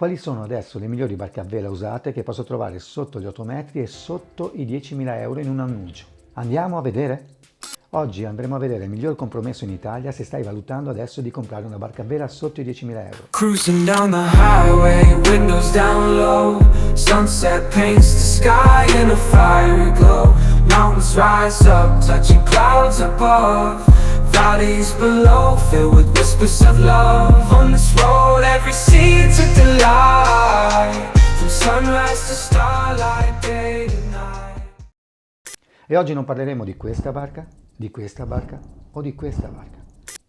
quali sono adesso le migliori barche a vela usate che posso trovare sotto gli 8 metri e sotto i 10.000 euro in un annuncio. Andiamo a vedere? Oggi andremo a vedere il miglior compromesso in Italia se stai valutando adesso di comprare una barca a vela sotto i 10.000 euro. Cruising down the highway, windows down low. Sunset paints the sky in a fiery glow. Mountains rise up, touching clouds above. Valleys below, filled with whispers of love. On this road, every scene took delight. From sunrise to starlight, day to night. E oggi non parleremo di questa barca o di questa barca.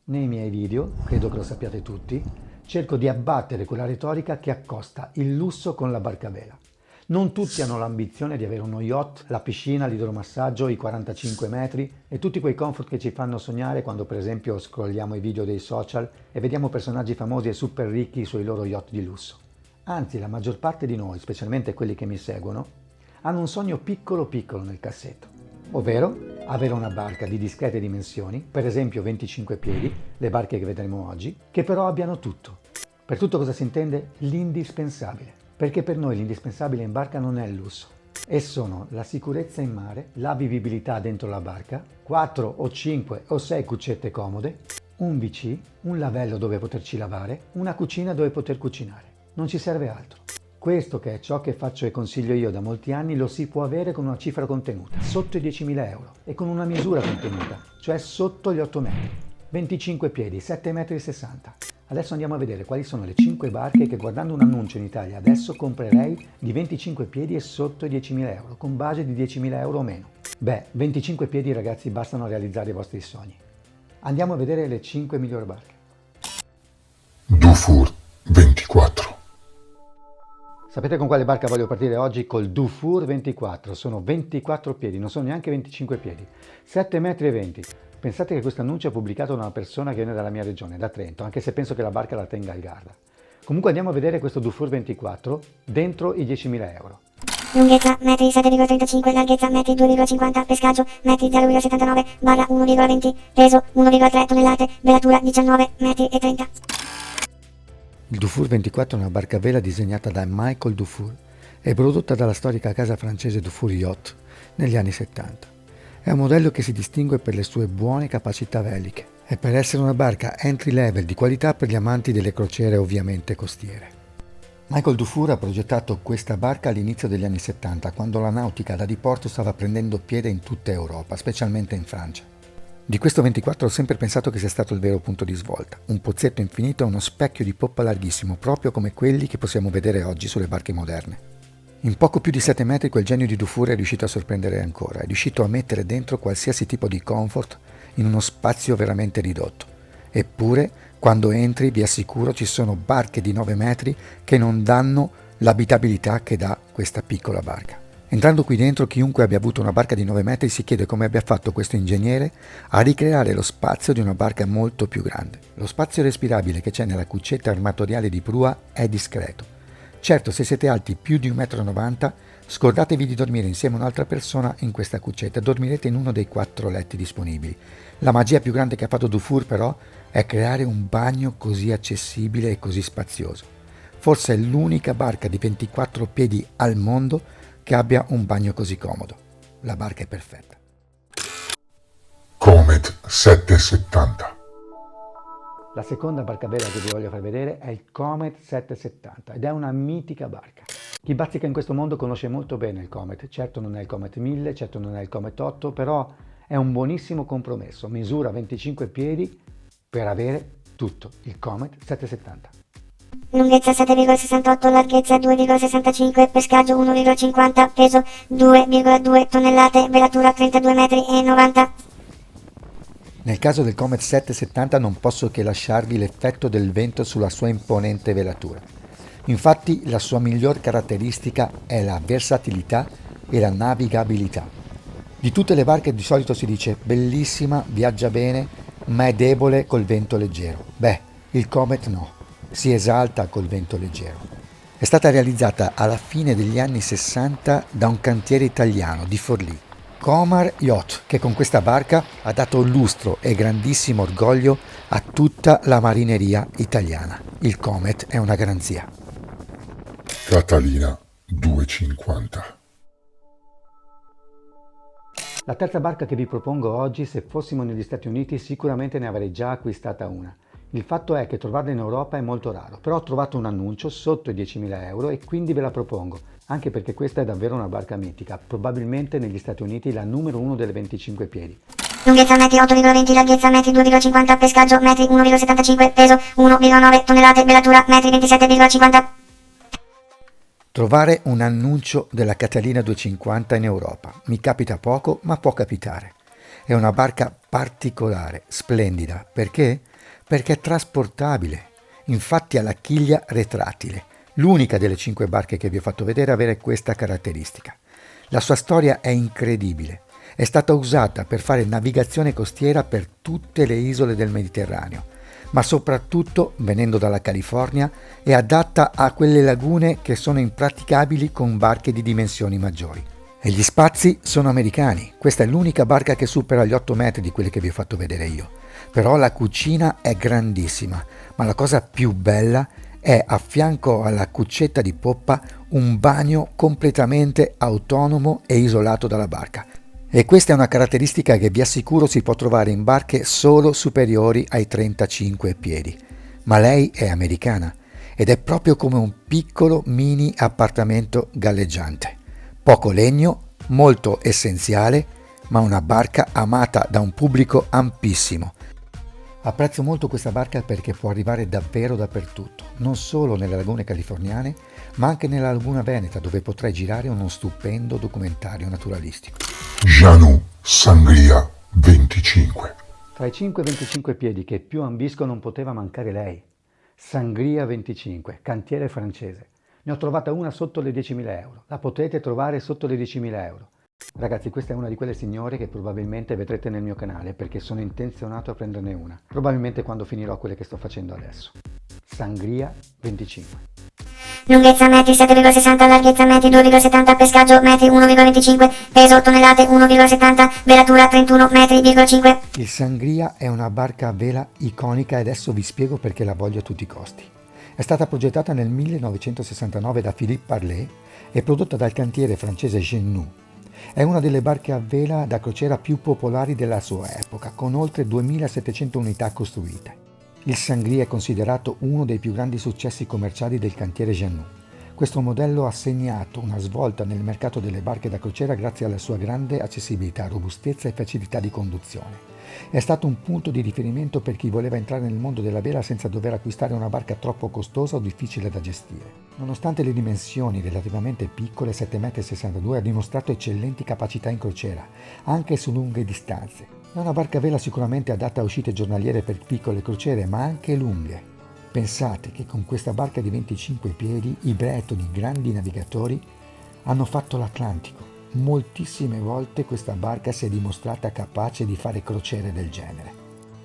Nei miei video, credo che lo sappiate tutti, cerco di abbattere quella retorica che accosta il lusso con la barca a vela. Non tutti hanno l'ambizione di avere uno yacht, la piscina, l'idromassaggio, i 45 metri e tutti quei comfort che ci fanno sognare quando per esempio scrolliamo i video dei social e vediamo personaggi famosi e super ricchi sui loro yacht di lusso. Anzi, la maggior parte di noi, specialmente quelli che mi seguono, hanno un sogno piccolo nel cassetto, ovvero avere una barca di discrete dimensioni, per esempio 25 piedi, le barche che vedremo oggi, che però abbiano tutto. Per tutto cosa si intende? L'indispensabile. Perché per noi l'indispensabile in barca non è il lusso, e sono la sicurezza in mare, la vivibilità dentro la barca, 4 o 5 o 6 cuccette comode, un WC, un lavello dove poterci lavare, una cucina dove poter cucinare. Non ci serve altro. Questo, che è ciò che faccio e consiglio io da molti anni, lo si può avere con una cifra contenuta, sotto i 10.000 euro, e con una misura contenuta, cioè sotto gli 8 metri, 25 piedi, 7,60 metri. Adesso andiamo a vedere quali sono le 5 barche che, guardando un annuncio in Italia adesso, comprerei di 25 piedi e sotto i 10.000 euro, con base di 10.000 euro o meno. Beh, 25 piedi ragazzi bastano a realizzare i vostri sogni. Andiamo a vedere le 5 migliori barche. Dufour 24. Sapete con quale barca voglio partire oggi? Col Dufour 24, sono 24 piedi, non sono neanche 25 piedi, 7,20 metri. Pensate che questo annuncio è pubblicato da una persona che viene dalla mia regione, da Trento, anche se penso che la barca la tenga al Garda. Comunque andiamo a vedere questo Dufour 24 dentro i 10.000 euro. Lunghezza metri 7,35, larghezza metri 2,50, pescaggio metri 0,79, barra 1,20, peso 1,3 tonnellate, velatura 19 metri e 30. Il Dufour 24 è una barca a vela disegnata da Michael Dufour e prodotta dalla storica casa francese Dufour Yacht negli anni 70. È un modello che si distingue per le sue buone capacità veliche e per essere una barca entry level di qualità per gli amanti delle crociere ovviamente costiere. Michael Dufour ha progettato questa barca all'inizio degli anni 70, quando la nautica da diporto stava prendendo piede in tutta Europa, specialmente in Francia. Di questo 24 ho sempre pensato che sia stato il vero punto di svolta, un pozzetto infinito e uno specchio di poppa larghissimo, proprio come quelli che possiamo vedere oggi sulle barche moderne. In poco più di 7 metri quel genio di Dufour è riuscito a sorprendere ancora, è riuscito a mettere dentro qualsiasi tipo di comfort in uno spazio veramente ridotto. Eppure, quando entri, vi assicuro, ci sono barche di 9 metri che non danno l'abitabilità che dà questa piccola barca. Entrando qui dentro, chiunque abbia avuto una barca di 9 metri si chiede come abbia fatto questo ingegnere a ricreare lo spazio di una barca molto più grande. Lo spazio respirabile che c'è nella cuccetta armatoriale di prua è discreto. Certo, se siete alti più di 1,90 m, scordatevi di dormire insieme a un'altra persona in questa cuccetta, dormirete in uno dei 4 letti disponibili. La magia più grande che ha fatto Dufour però è creare un bagno così accessibile e così spazioso. Forse è l'unica barca di 24 piedi al mondo che abbia un bagno così comodo. La barca è perfetta. Comet 770. La seconda barca a vela che vi voglio far vedere è il Comet 770 ed è una mitica barca. Chi bazzica in questo mondo conosce molto bene il Comet, certo non è il Comet 1000, certo non è il Comet 8, però è un buonissimo compromesso, misura 25 piedi per avere tutto, il Comet 770. Lunghezza 7,68, larghezza 2,65, pescaggio 1,50, peso 2,2 tonnellate, velatura 32 metri e 90. Nel caso del Comet 770 non posso che lasciarvi l'effetto del vento sulla sua imponente velatura. Infatti la sua miglior caratteristica è la versatilità e la navigabilità. Di tutte le barche di solito si dice bellissima, viaggia bene, ma è debole col vento leggero. Beh, il Comet no, si esalta col vento leggero. È stata realizzata alla fine degli anni 60 da un cantiere italiano di Forlì, Comar Yacht, che con questa barca ha dato lustro e grandissimo orgoglio a tutta la marineria italiana. Il Comet è una garanzia. Catalina 250. La terza barca che vi propongo oggi, se fossimo negli Stati Uniti sicuramente ne avrei già acquistata una. Il fatto è che trovarla in Europa è molto raro, però ho trovato un annuncio sotto i 10.000 euro e quindi ve la propongo, anche perché questa è davvero una barca mitica, probabilmente negli Stati Uniti la numero 1 delle 25 piedi. Lunghezza metri 8,20, larghezza metri 2,50, pescaggio metri 1,75, peso 1,9 tonnellate, velatura metri 27,50. Trovare un annuncio della Catalina 250 in Europa. Mi capita poco, ma può capitare. È una barca particolare, splendida. Perché? Perché è trasportabile. Infatti ha la chiglia retrattile. L'unica delle 5 barche che vi ho fatto vedere a avere questa caratteristica. La sua storia è incredibile. È stata usata per fare navigazione costiera per tutte le isole del Mediterraneo, ma soprattutto, venendo dalla California, è adatta a quelle lagune che sono impraticabili con barche di dimensioni maggiori. E gli spazi sono americani. Questa è l'unica barca che supera gli 8 metri di quelle che vi ho fatto vedere io. Però la cucina è grandissima, ma la cosa più bella è a fianco alla cuccetta di poppa un bagno completamente autonomo e isolato dalla barca. E questa è una caratteristica che vi assicuro si può trovare in barche solo superiori ai 35 piedi. Ma lei è americana ed è proprio come un piccolo mini appartamento galleggiante. Poco legno, molto essenziale, ma una barca amata da un pubblico ampissimo. Apprezzo molto questa barca perché può arrivare davvero dappertutto, non solo nelle lagune californiane, ma anche nella laguna veneta, dove potrai girare uno stupendo documentario naturalistico. Jeannoux Sangria 25. Tra i 5 e 25 piedi che più ambisco non poteva mancare lei. Sangria 25, cantiere francese. Ne ho trovata una sotto le 10.000 euro. La potete trovare sotto le 10.000 euro. Ragazzi, questa è una di quelle signore che probabilmente vedrete nel mio canale perché sono intenzionato a prenderne una. Probabilmente quando finirò quelle che sto facendo adesso. Sangria 25. Lunghezza metri 7,60, larghezza metri 2,70, pescaggio metri 1,25, peso tonnellate 1,70, velatura 31 metri,5. Il Sangria è una barca a vela iconica e adesso vi spiego perché la voglio a tutti i costi. È stata progettata nel 1969 da Philippe Parlet e prodotta dal cantiere francese Jeannoux. È una delle barche a vela da crociera più popolari della sua epoca, con oltre 2.700 unità costruite. Il Sangria è considerato uno dei più grandi successi commerciali del cantiere Jeannoux. Questo modello ha segnato una svolta nel mercato delle barche da crociera grazie alla sua grande accessibilità, robustezza e facilità di conduzione. È stato un punto di riferimento per chi voleva entrare nel mondo della vela senza dover acquistare una barca troppo costosa o difficile da gestire. Nonostante le dimensioni relativamente piccole, 7,62 m, ha dimostrato eccellenti capacità in crociera, anche su lunghe distanze. È una barca a vela sicuramente adatta a uscite giornaliere per piccole crociere, ma anche lunghe. Pensate che con questa barca di 25 piedi i bretoni, grandi navigatori, hanno fatto l'Atlantico. Moltissime volte questa barca si è dimostrata capace di fare crociere del genere.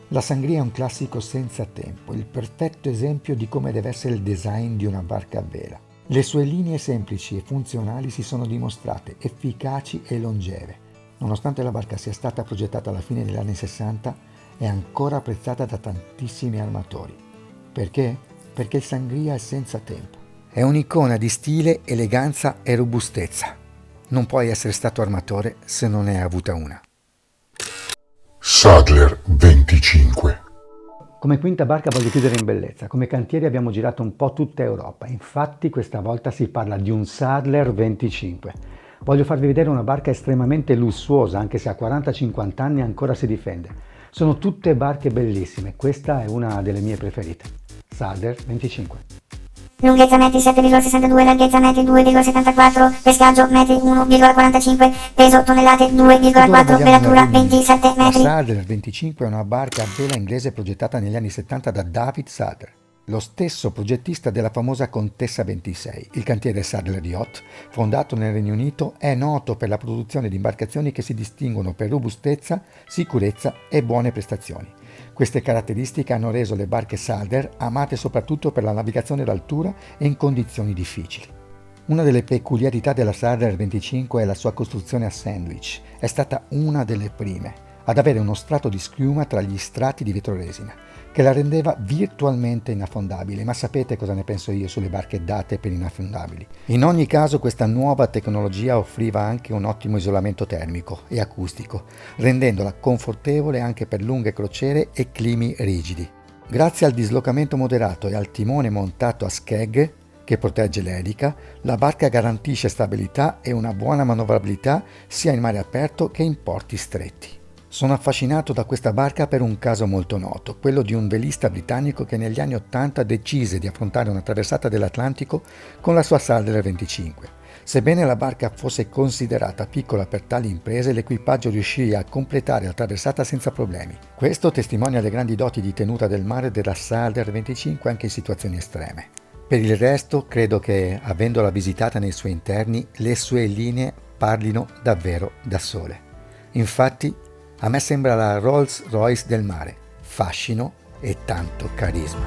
La Sangria è un classico senza tempo, il perfetto esempio di come deve essere il design di una barca a vela. Le sue linee semplici e funzionali si sono dimostrate efficaci e longeve. Nonostante la barca sia stata progettata alla fine degli anni 60, è ancora apprezzata da tantissimi armatori. Perché? Perché il Sangria è senza tempo. È un'icona di stile, eleganza e robustezza. Non puoi essere stato armatore se non ne hai avuta una. Sadler 25. Come quinta barca voglio chiudere in bellezza. Come cantieri abbiamo girato un po' tutta Europa. Infatti questa volta si parla di un Sadler 25. Voglio farvi vedere una barca estremamente lussuosa, anche se a 40-50 anni ancora si difende. Sono tutte barche bellissime. Questa è una delle mie preferite. Sadler 25. Lunghezza metri 7,62, larghezza metri 2,74, pescaggio metri 1,45, peso tonnellate 2,4, velatura 27 La metri. Sadler 25 è una barca a vela inglese progettata negli anni 70 da David Sadler, lo stesso progettista della famosa Contessa 26. Il cantiere Sadler Yacht, fondato nel Regno Unito, è noto per la produzione di imbarcazioni che si distinguono per robustezza, sicurezza e buone prestazioni. Queste caratteristiche hanno reso le barche Sadler amate soprattutto per la navigazione d'altura e in condizioni difficili. Una delle peculiarità della Sadler 25 è la sua costruzione a sandwich. È stata una delle prime. ad avere uno strato di schiuma tra gli strati di vetroresina, che la rendeva virtualmente inaffondabile, ma sapete cosa ne penso io sulle barche date per inaffondabili? In ogni caso questa nuova tecnologia offriva anche un ottimo isolamento termico e acustico, rendendola confortevole anche per lunghe crociere e climi rigidi. Grazie al dislocamento moderato e al timone montato a schegge, che protegge l'elica, la barca garantisce stabilità e una buona manovrabilità sia in mare aperto che in porti stretti. Sono affascinato da questa barca per un caso molto noto, quello di un velista britannico che negli anni '80 decise di affrontare una traversata dell'Atlantico con la sua Salder 25. Sebbene la barca fosse considerata piccola per tali imprese, l'equipaggio riuscì a completare la traversata senza problemi. Questo testimonia le grandi doti di tenuta del mare della Salder 25 anche in situazioni estreme. Per il resto, credo che, avendola visitata nei suoi interni, le sue linee parlino davvero da sole. Infatti, a me sembra la Rolls Royce del mare, fascino e tanto carisma.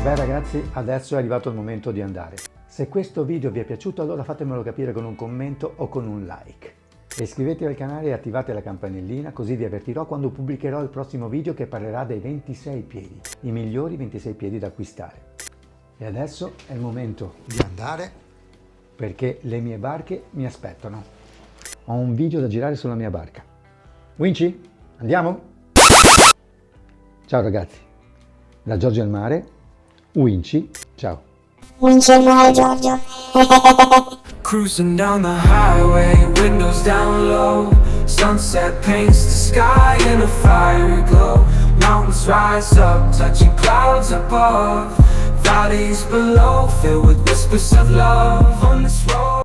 Beh ragazzi, adesso è arrivato il momento di andare. Se questo video vi è piaciuto, allora fatemelo capire con un commento o con un like. Iscrivetevi al canale e attivate la campanellina, così vi avvertirò quando pubblicherò il prossimo video che parlerà dei 26 piedi, i migliori 26 piedi da acquistare. E adesso è il momento di andare, perché le mie barche mi aspettano. Ho un video da girare sulla mia barca. Winci, andiamo? Ciao ragazzi, da Giorgio al mare, Winci, ciao. Winci al mare, Giorgio. Cruising down the highway, windows down low. Sunset paints the sky in a fiery glow. Mountains rise up, touching clouds above. Valleys below, filled with whispers of love on this road.